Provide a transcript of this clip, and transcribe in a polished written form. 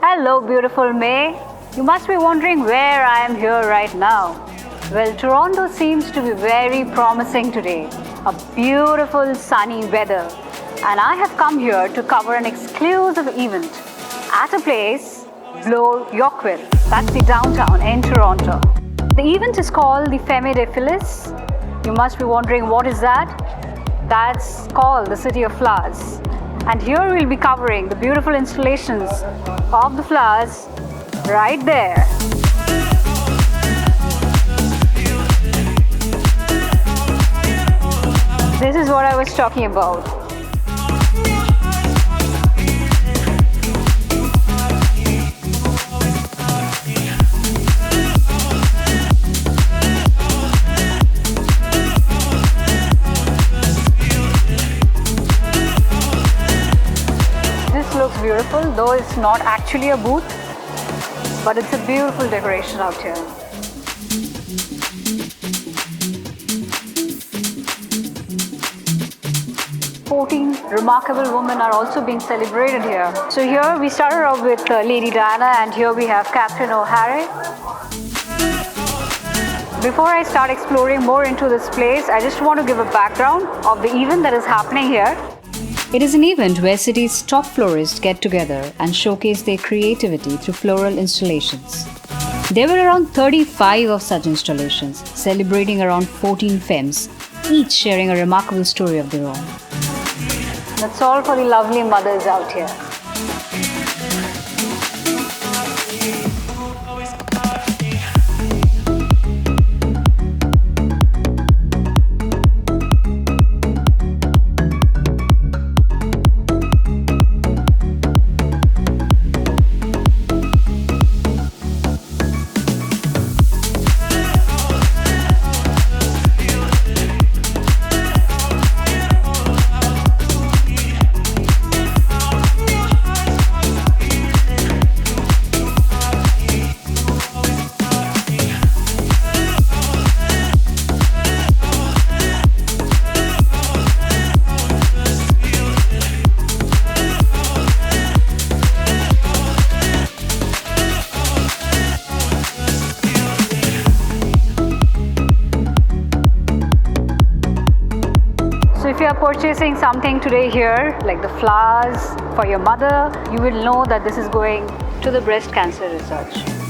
Hello, beautiful May. You must be wondering where I am here right now. Well, Toronto seems to be very promising today. A beautiful sunny weather. And I have come here to cover an exclusive event at a place, Bloor Yorkville. That's the downtown in Toronto. The event is called the Femmes de Villes. You must be wondering what is that? That's called the City of Flowers. And here we'll be covering the beautiful installations of the flowers right there. This is what I was talking about. This looks beautiful, though it's not actually a booth, but it's a beautiful decoration out here. Remarkable women are also being celebrated here. So here we started off with Lady Diana, and here we have Captain O'Hare. Before I start exploring more into this place, I just want to give a background of the event that is happening here. It is an event where city's top florists get together and showcase their creativity through floral installations. There were around 35 of such installations, celebrating around 14 femmes, each sharing a remarkable story of their own. That's all for the lovely mothers out here. So if you are purchasing something today here, like the flowers for your mother, you will know that this is going to the breast cancer research.